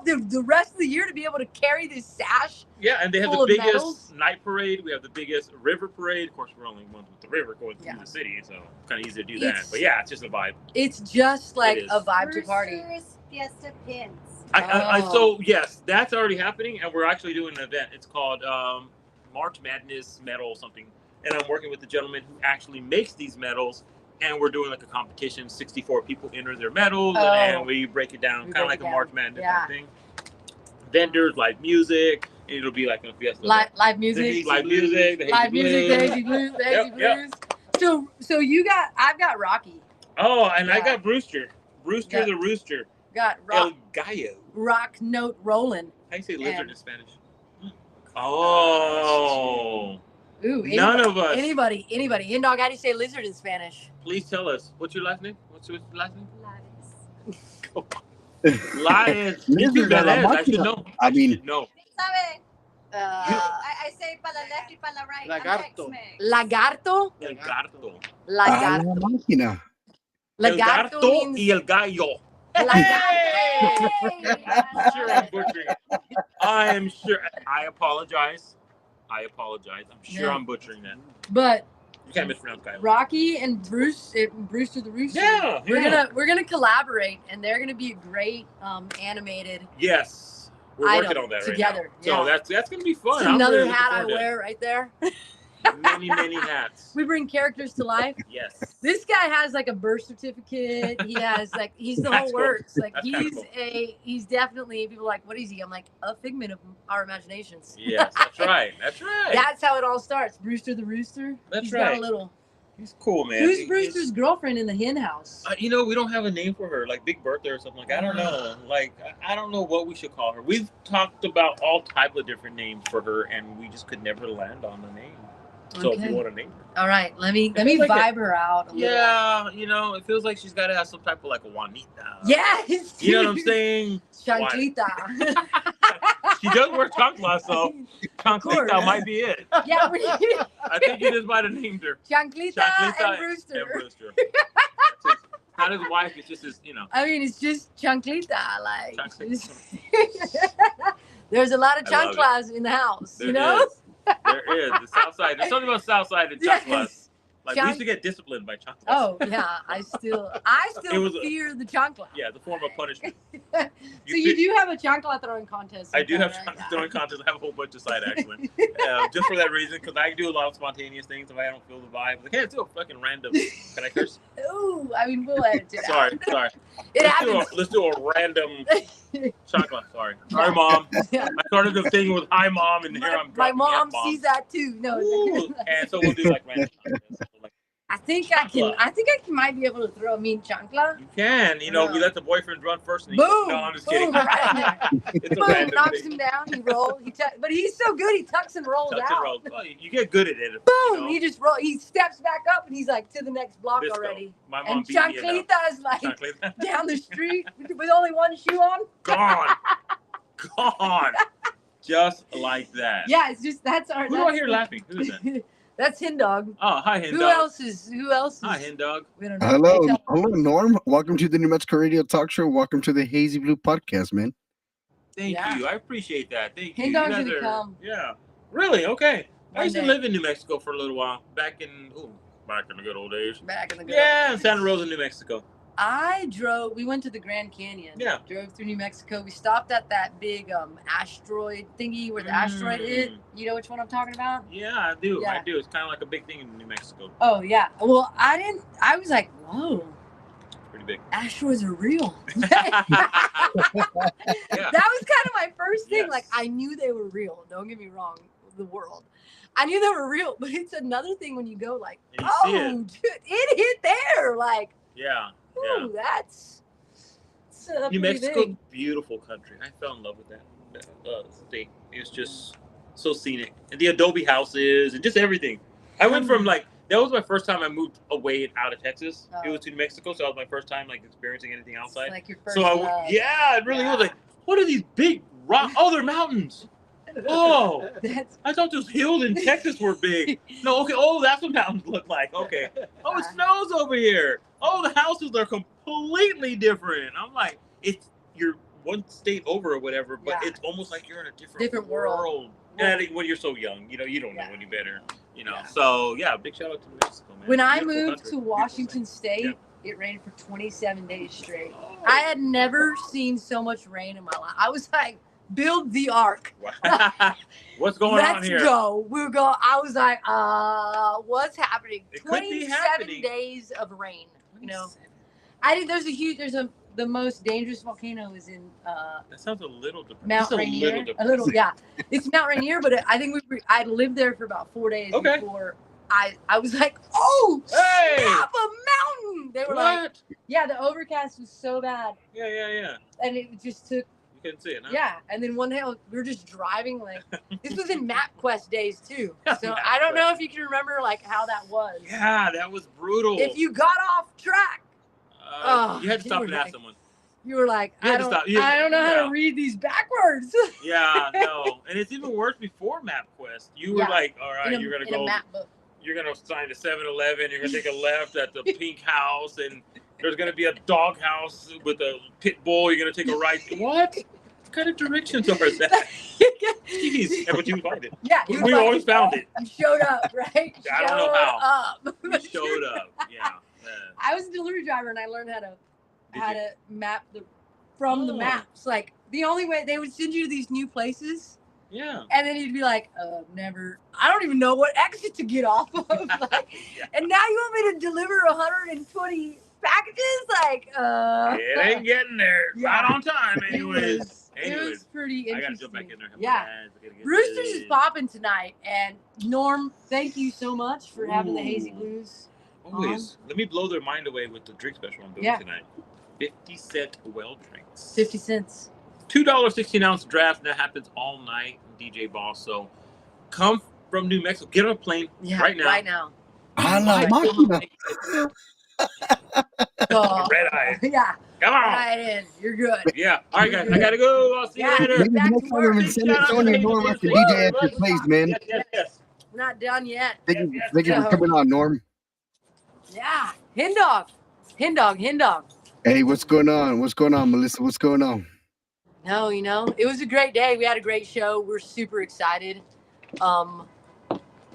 the rest of the year to be able to carry this sash? Yeah, and they have the biggest night parade. We have the biggest river parade. Of course, we're only ones with the river going through the city, so kind of easy to do that. But it's just a vibe. It's just like a vibe to party. Fiesta pins. So yes, that's already happening, and we're actually doing an event. It's called March Madness Medal something. And I'm working with the gentleman who actually makes these medals, and we're doing like a competition. 64 people enter their medals, and we break it down, kind of like a March Madness thing. Vendors, live music, It'll be like a fiesta. Live music. Live music. The Live music. The Blues. Hazy Blues. The Hazy Yep. Blues. So I've got Rocky. Oh, and I Yeah. got Brewster. Brewster Yeah. the Rooster. Got El Gallo. Rock Note Rolling. How do you say lizard in Spanish? Oh. Ooh, None of us. Anybody. Hen Dog, how do you say lizard in Spanish? Please tell us. What's your last name? What's your last name? Lives. Lions. Lizard a la I should know. I mean, no. ¿Sabe? Uh, I say para the left y para the right. Lagarto. Lagarto. El gato. Lagarto. la máquina. El Lagarto gato means y el gallo. lagarto. I'm sure I'm butchering it. I am sure. I apologize. I'm sure Yeah. I'm butchering that. But You can't mispronounce gallo. Rocky and Brewster the Rooster. Yeah, We're gonna collaborate, and they're gonna be a great animated Yes. We're item working on that together. right now. So that's gonna be fun. It's I'm another really looking hat I forward to wear right there. it. Many hats. We bring characters to life. Yes. This guy has like a birth certificate. He has like he's the That's whole cool. works. Like That's kinda he's definitely people are like, what is he? I'm like, a figment of our imaginations. Yes, that's right. That's right. That's how it all starts. Brewster the Rooster. That's He's right. got a little. He's cool, man. Who's Brewster's girlfriend in the hen house? We don't have a name for her, like Big Bertha or something. Like I don't know. Like I don't know what we should call her. We've talked about all type of different names for her, and we just could never land on the name. So if Okay. you want a name, All right, let me feels like vibe her out. A little. yeah, it feels like she's got to have some type of like a Juanita. Yes. You know what I'm saying? Chanclita. She does wear chanclas, so course. Chanclita might be it. Yeah, I think you just might have named her. Chanclita and Brewster. And Brewster. Not his wife, it's just his, I mean, it's just Chanclita. Like, Chanclita. there's a lot of I love chanclas in the house. There you know? is. There is. The South Side. There's something about South Side and chanclas. Yes. Like, we used to get disciplined by chanclas. Oh yeah, I still It was fear the chancla. Yeah, the form of punishment. So you do have a chancla throwing contest. I do have right? throwing contests. I have a whole bunch of side actually. Just for that reason, because I do a lot of spontaneous things if I don't feel the vibe. Like, hey, let's do a fucking random. Can I curse? Ooh, I mean, we'll edit it out. Sorry. It happens. Let's do a random chocolate. Sorry, Mom. Yeah. I started the thing with hi, Mom, and here I'm My dropping mom F-bombs. sees that too. No, Ooh, and so we'll do like random contests. Like, I think I might be able to throw a mean chancla. you can, we let the boyfriend run first. And he Boom! No, I'm just Boom! kidding. Right in there. It's a Boom! random Knocks thing. him down. He rolls. But he's so good. He tucks and rolls Tucks out. and rolls. Well, you get good at it. Boom! He just roll. He steps back up and he's like to the next block Disco. already. My mom And beat me enough. Chanclita is like Chanclita. down the street with only one shoe on. Gone. Just like that. Yeah, it's just that's our. Who do I hear laughing? Who is that? That's Hen Dog. Oh, hi, Hen Dog. Who else is? Hi, Hen Dog. We don't know. Hello, Norm. Welcome to the New Mexico Radio Talk Show. Welcome to the Hazy Blue Podcast, man. Thank you. I appreciate that. Thank Hen you. Dog's You guys gonna are- come. Yeah. Really? Okay. I used to One day. live in New Mexico for a little while. Back in the good old days. Back in the good Yeah, old in Santa Rosa, New Mexico. We went to the Grand Canyon. Yeah. Drove through New Mexico. We stopped at that big asteroid thingy where the asteroid hit. You know which one I'm talking about? Yeah, I do. Yeah. I do. It's kind of like a big thing in New Mexico. Oh, yeah. Well, I was like, whoa, Pretty big. asteroids are real. Yeah. That was kind of my first thing. Yes. Like, I knew they were real. Don't get me wrong, the world. I knew they were real, but it's another thing when you go like, And you see oh, dude, it hit there. Like, Yeah. ooh, that's New pretty Mexico, big. beautiful country. I fell in love with that state. It was just so scenic. And the adobe houses and just everything. I went from that was my first time I moved away out of Texas. It was to New Mexico, so that was my first time experiencing anything outside. It's like your first So love. it really was like, what are these big rocks? Oh, they're mountains. Oh, I thought those hills in Texas were big. No, okay. Oh, that's what mountains look like. Okay. Oh, it snows over here. Oh, the houses are completely different. I'm like, you're one state over or whatever, but it's almost like you're in a different world. And when you're so young, you don't know any better. So big shout out to New Mexico, man. When I Beautiful moved country. to Washington State, Yep. it rained for 27 days straight. I had never seen so much rain in my life. I was like, build the ark. What's going on here? Let's go. We'll go. I was like, what's happening? It could be 27 happening. days of rain. I think there's the most dangerous volcano is in That sounds a little depressing. Mount Rainier. A little, yeah. It's Mount Rainier, but I think I lived there for about 4 days before I was like, oh, hey, snap, a mountain. They were like, yeah, the overcast was so bad. Yeah. And it just took. You couldn't see it, no? Yeah, and then one day we were just driving, like, this was in MapQuest days too. So I don't know if you can remember, like, how that was. Yeah, that was brutal. If you got off track. You had to stop and ask someone. You were like, I don't know how to read these backwards. Yeah, no. And it's even worse before MapQuest. You were like, all right, you're going to go. You're going to sign to 7-Eleven. You're going to take a left at the pink house. And there's going to be a dog house with a pit bull. You're going to take a right. What kind of directions are that? Jeez. But you find it. Yeah. We always found it. You showed up, right? I don't know how. You showed up. Yeah. I was a delivery driver and I learned how to map from the maps. Like the only way they would send you to these new places. Yeah. And then you'd be like, never. I don't even know what exit to get off of. Like, and now you want me to deliver 120 packages? Like, it ain't getting there. Right on time, anyways. It was pretty interesting. I gotta jump back in there. Yeah. Roosters is popping tonight, and Norm, thank you so much for having the Hazy Blues. Always. Let me blow their mind away with the drink special I'm doing tonight. 50-cent well drinks. 50 cents. $2 16-ounce draft. That happens all night. DJ Boss. So come from New Mexico. Get on a plane right now. Right now. I love my red eye. Yeah. Come on. Right in. You're good. Yeah. All right, guys. I gotta go. I'll see you later. Maybe the next time I'm in San Antonio, Norm, I can DJ at your place, man. Yes. We're not done yet. Thank you for coming on, Norm. Yeah. Hen dog. Hey, what's going on? What's going on, Melissa? What's going on? No, it was a great day. We had a great show. We're super excited. A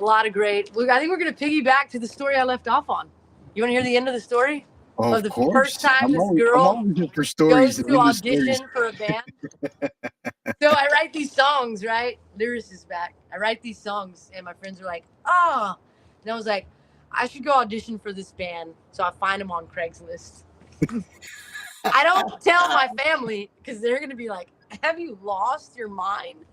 lot of great. I think we're going to piggyback to the story I left off on. You want to hear the end of the story? Oh, of the first time this girl goes to audition for a band. So I write these songs, right? Lyris is back. I write these songs, and my friends are like, oh. And I was like, I should go audition for this band. So I find them on Craigslist. I don't tell my family because they're going to be like, have you lost your mind?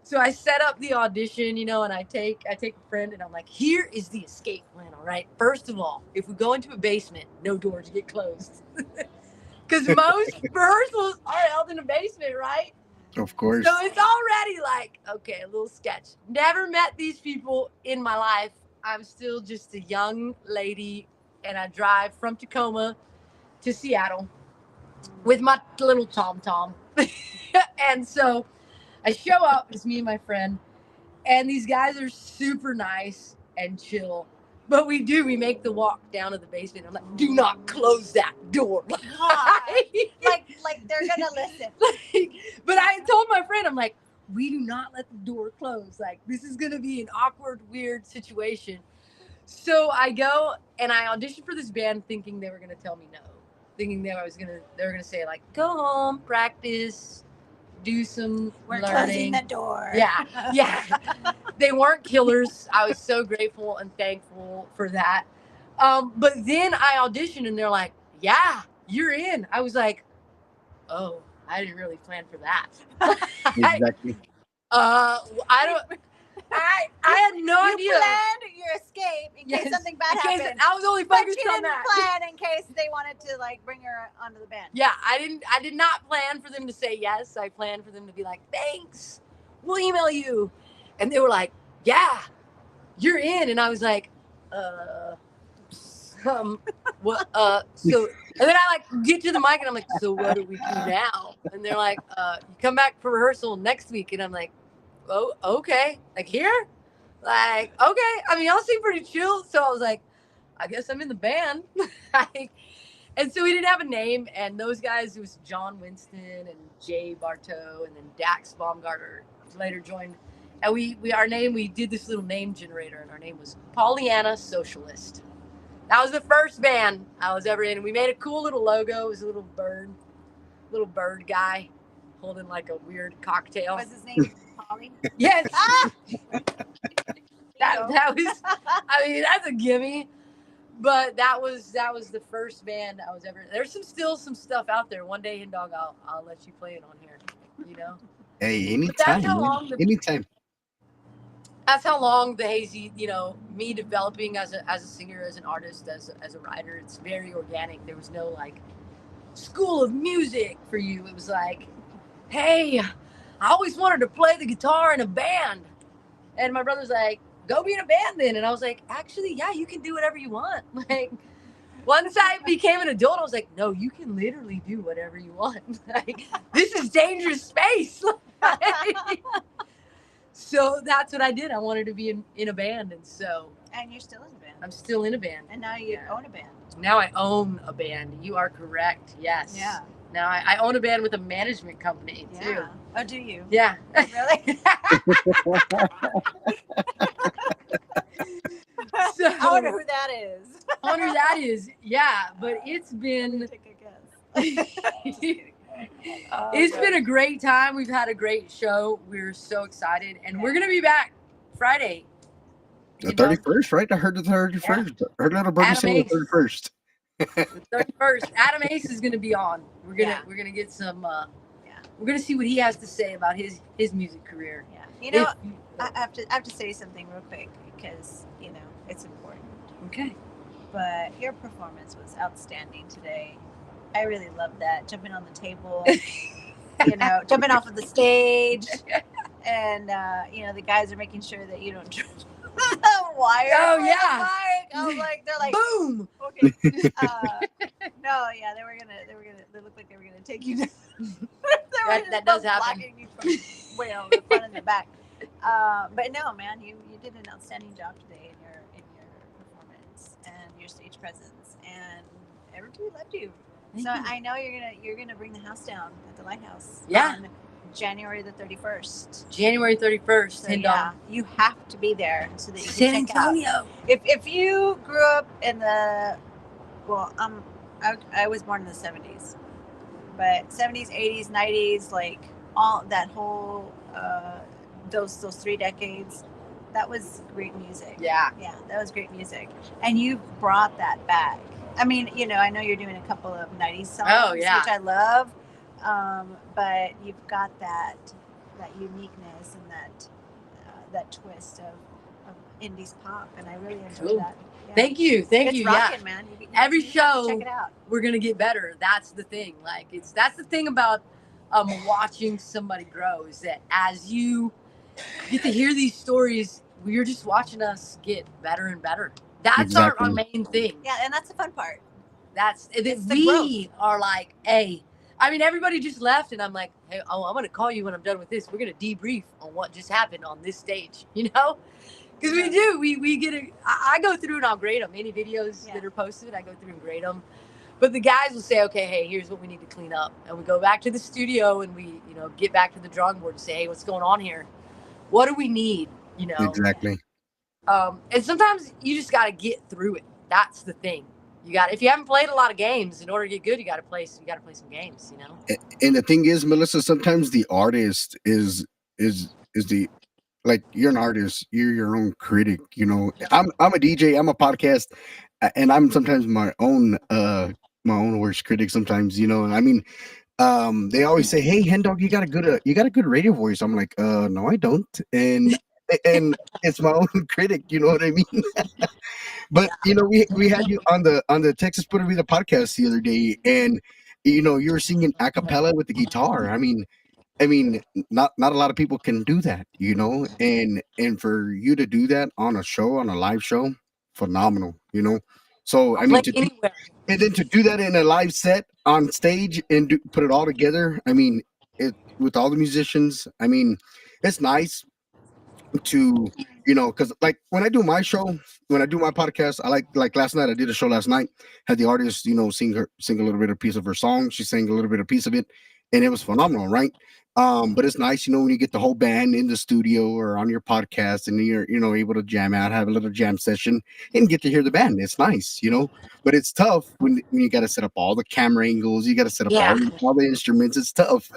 So I set up the audition, and I take a friend and I'm like, here is the escape plan. All right. First of all, if we go into a basement, no doors get closed. Because most rehearsals are held in a basement, right? Of course. So it's already like, okay, a little sketch. Never met these people in my life. I'm still just a young lady and I drive from Tacoma to Seattle with my little Tom. And so I show up, it's me and my friend, and these guys are super nice and chill. But we make the walk down to the basement. I'm like, do not close that door. like they're gonna listen. But I told my friend, I'm like, we do not let the door close. Like, this is gonna be an awkward, weird situation. So I go and I auditioned for this band thinking they were gonna tell me no. Thinking they were gonna say, like, go home, practice, do some We're learning. Closing the door. Yeah. They weren't killers. I was so grateful and thankful for that. But then I auditioned and they're like, yeah, you're in. I was like, oh, I didn't really plan for that. Exactly. I had no idea. You planned your escape in case something bad happened. I was only focused on that. But you didn't plan in case they wanted to bring her onto the band. Yeah, I did not plan for them to say yes. I planned for them to be like, thanks, we'll email you. And they were like, yeah, you're in. And I was like, what? So, and then I get to the mic and I'm like, so what do we do now? And they're like, you come back for rehearsal next week. And I'm like, oh, okay. Like here? Like, okay. I mean, y'all seem pretty chill. So I was like, I guess I'm in the band. And so we didn't have a name. And those guys, it was John Winston and Jay Bartow and then Dax Baumgartner later joined. And we did this little name generator and our name was Pollyanna Socialist. That was the first band I was ever in. We made a cool little logo. It was a little bird guy holding like a weird cocktail. Was his name Polly? Yes. That was, I mean, that's a gimme. But that was the first band I was ever. There's still some stuff out there. One day, Dog, I'll let you play it on here. You know. Hey, But that's anytime, how man. long Anytime. that's how long the Hazy, me developing as a singer, as an artist, as a writer. It's very organic. There was no like school of music for you. It was like, hey, I always wanted to play the guitar in a band, and my brother's like, go be in a band then. And I was like, actually, yeah, you can do whatever you want. Like, once I became an adult, I was like, no, you can literally do whatever you want. Like, this is dangerous space. So that's what I did. I wanted to be in a band. And so. And you're still in a band. I'm still in a band. And now you own a band. Now I own a band. You are correct. Yes. Yeah. Now I own a band with a management company too. Yeah. Oh, do you? Yeah. Really? So, I wonder who that is. I wonder who that is. Yeah, but it's been. Take a guess. It's been a great time. We've had a great show. We're so excited, and we're gonna be back Friday. The 31st, right? I heard the 31st. I heard little birdie say the 31st. The 31st. Adam Ace is gonna be on. We're gonna get some. We're gonna see what he has to say about his music career. Yeah. You know, I have to say something real quick because it's important. Okay. But your performance was outstanding today. I really loved that. Jumping on the table, jumping off of the stage, and the guys are making sure that you don't trip the wire. Oh yeah. I was like, they're like, boom. Okay. No, yeah, they looked like they were gonna take you down. that does happen. Blocking you from way on the front and the back. But no, man, you did an outstanding job today in your performance and your stage presence, and everybody loved you. So I know you're gonna bring the house down at the Lighthouse. Yeah. On January the 31st. January 31st. So, yeah, you have to be there so that you San can check Antonio. out. If you grew up in the, I was born in the 70s, but 70s, 80s, 90s, like all that whole those 3 decades, that was great music. Yeah. Yeah, that was great music, and you brought that back. I mean, I know you're doing a couple of 90s songs, which I love, but you've got that uniqueness and that twist of indies pop, and I really enjoy that. Yeah. Thank you. It's rocking, man. Every show, check it out. We're gonna get better. That's the thing. Like that's the thing about watching somebody grow is that as you get to hear these stories, you're just watching us get better and better. That's our main thing. Yeah, and that's the fun part. We are like, hey, I mean, everybody just left, and I'm like, hey, I'm gonna call you when I'm done with this. We're gonna debrief on what just happened on this stage, because we do. We get it. I go through and I'll grade them. Any videos that are posted, I go through and grade them. But the guys will say, okay, hey, here's what we need to clean up, and we go back to the studio and we, get back to the drawing board and say, hey, what's going on here? What do we need? Exactly. And sometimes you just got to get through it. That's the thing. If you haven't played a lot of games, in order to get good, you got to play some games, And the thing is, Melissa, sometimes the artist is the, like, you're an artist, you're your own critic, I'm a DJ, I'm a podcast, and I'm sometimes my own worst critic sometimes, I mean, they always say, hey, Hen Dog, you got a good radio voice. I'm like, no, I don't. And it's my own critic, you know what I mean? But we had you on the Texas Puerto Rico podcast the other day, and you were singing a cappella with the guitar. I mean, not a lot of people can do that, and for you to do that on a live show, phenomenal, So I mean, and then to do that in a live set on stage and put it all together, I mean, with all the musicians, I mean, it's nice to because like when I do my podcast, I like last night I did a show last night, had the artist sing a little bit of piece of her song, she sang a little bit of piece of it, and it was phenomenal, right? But it's nice when you get the whole band in the studio or on your podcast and you're able to jam out, have a little jam session and get to hear the band. It's nice, but it's tough when you got to set up all the camera angles, you got to set up all the instruments. It's tough.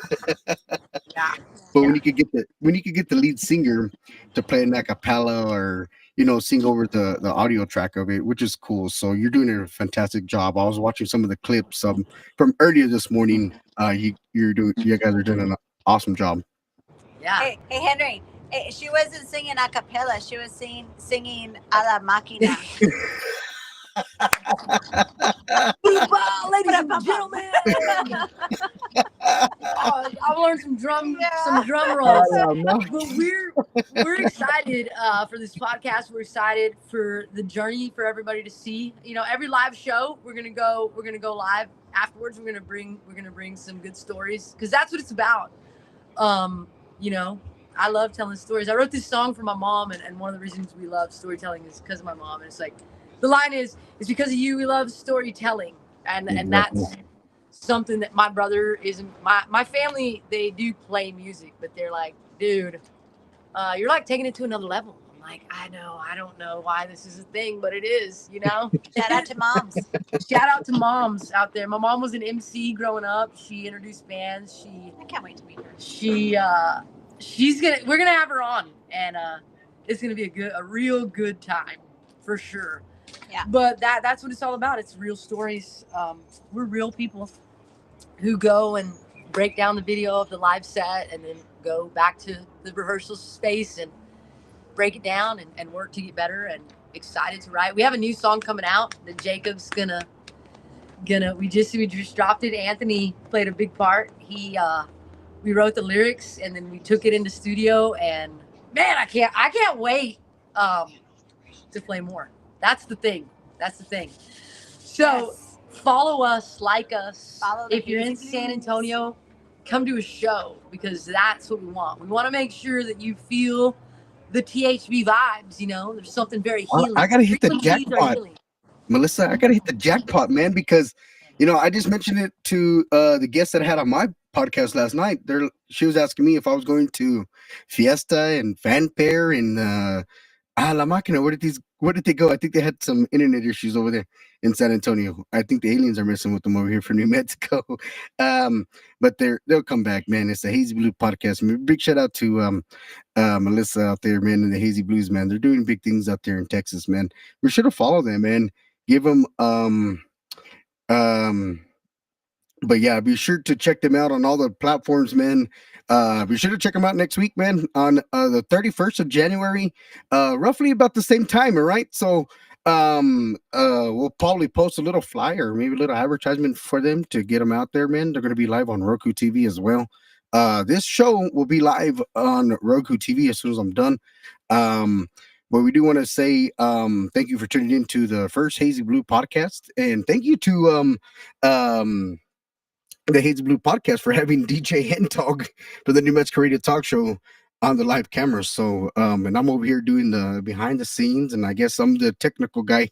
But when you could get the lead singer to play an a cappella or sing over the audio track of it, which is cool. So you're doing a fantastic job. I was watching some of the clips from earlier this morning. You guys are doing an awesome job. Yeah. Hey Henry. She wasn't singing a cappella. She was singing a la máquina. Ladies and gentlemen. I've learned some drum rolls. But we're excited for this podcast. We're excited for the journey for everybody to see. Every live show we're gonna go live afterwards. We're gonna bring some good stories because that's what it's about. I love telling stories. I wrote this song for my mom, and one of the reasons we love storytelling is because of my mom. And it's like the line is, "It's because of you we love storytelling," and that's something that my brother isn't. My family, they do play music, but they're like, "Dude, you're like taking it to another level." I'm like, I know, I don't know why this is a thing, but it is. Shout out to moms. Shout out to moms out there. My mom was an MC growing up. She introduced bands. I can't wait to meet her. We're gonna have her on, and it's gonna be a real good time for sure. Yeah. But that's what it's all about. It's real stories. We're real people who go and break down the video of the live set and then go back to the rehearsal space and break it down and work to get better, and excited to write. We have a new song coming out that Jacob's gonna we just dropped it. Anthony played a big part. We wrote the lyrics and then we took it into studio, and man, I can't wait to play more. That's the thing. So follow us, like us. If you're in San Antonio, come to a show, because that's what we want. We want to make sure that you feel the THB vibes. There's something very healing. I gotta hit the jackpot, Melissa. I gotta hit the jackpot, man, because I just mentioned it to the guest that I had on my podcast last night. She was asking me if I was going to Fiesta and Fanfare and La Máquina. Where did they go? I think they had some internet issues over there in San Antonio. I think the aliens are messing with them over here for New Mexico. But they'll come back, man. It's the Hazy Blue podcast. Big shout out to Melissa out there, man, and the Hazy Blues, man. They're doing big things out there in Texas, man. We should have followed them, man. Give them but yeah, be sure to check them out on all the platforms, man. Be sure to check them out next week, man, on the 31st of January, roughly about the same time, all right? So we'll probably post a little flyer, maybe a little advertisement for them to get them out there, man. They're going to be live on Roku TV as well. This show will be live on Roku TV as soon as I'm done. But we do want to say thank you for tuning in to the first Hazy Blue podcast, and thank you to the Hazy Blue podcast for having DJ Hentog for the New Mexico Radio Talk Show on the live camera. So, and I'm over here doing the behind the scenes, and I guess I'm the technical guy.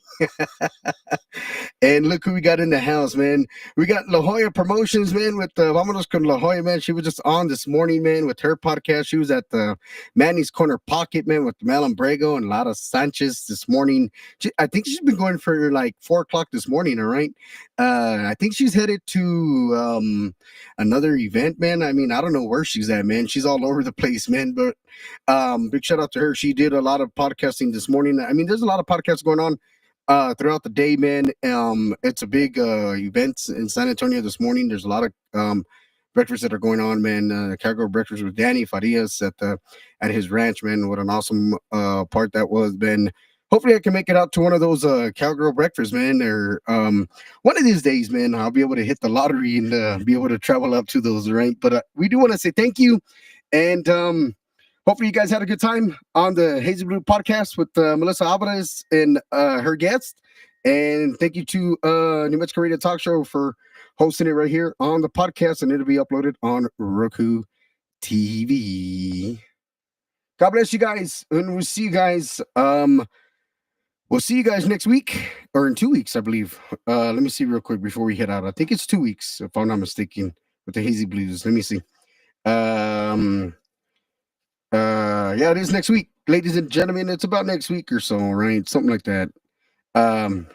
And look who we got in the house, man. We got La Jolla Promotions, man, with Vámonos con La Jolla, man. She was just on this morning, man, with her podcast. She was at the Manny's Corner Pocket, man, with Mel Brego and Lara Sanchez this morning. I think she's been going for like 4 o'clock this morning, all right? I think she's headed to another event, man. I mean, I don't know where she's at, man. She's all over the place, man. But big shout out to her. She did a lot of podcasting this morning. I mean, there's a lot of podcasts going on throughout the day, man. It's a big event in San Antonio this morning. There's a lot of breakfasts that are going on, man. Cowgirl breakfast with Danny Farias at his ranch, man. What an awesome part that was, man. Hopefully I can make it out to one of those cowgirl breakfasts, man. Or one of these days, man, I'll be able to hit the lottery and be able to travel up to those, right? But we do want to say thank you, and hopefully you guys had a good time on the Hazy Blue podcast with Melissa Alvarez and her guest. And thank you to New Mexico Radio Talk Show for hosting it right here on the podcast, and it'll be uploaded on Roku TV. God bless you guys, and we'll see you guys. We'll see you guys next week, or in 2 weeks, I believe. Let me see real quick before we head out. I think it's 2 weeks, if I'm not mistaken, with the Hazy Blues. Let me see. Yeah, it is next week, ladies and gentlemen. It's about next week or so, right? Something like that.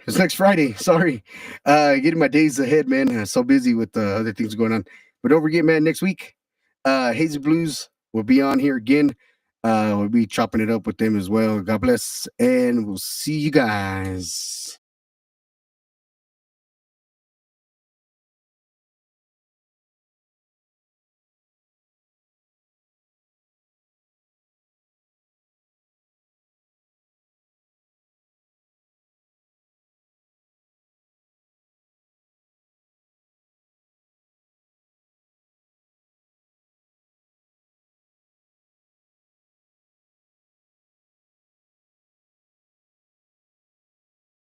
It's next Friday. Sorry. Getting my days ahead, man. I'm so busy with other things going on. But don't forget, man, next week, Hazy Blues will be on here again. We'll be chopping it up with them as well. God bless, and we'll see you guys.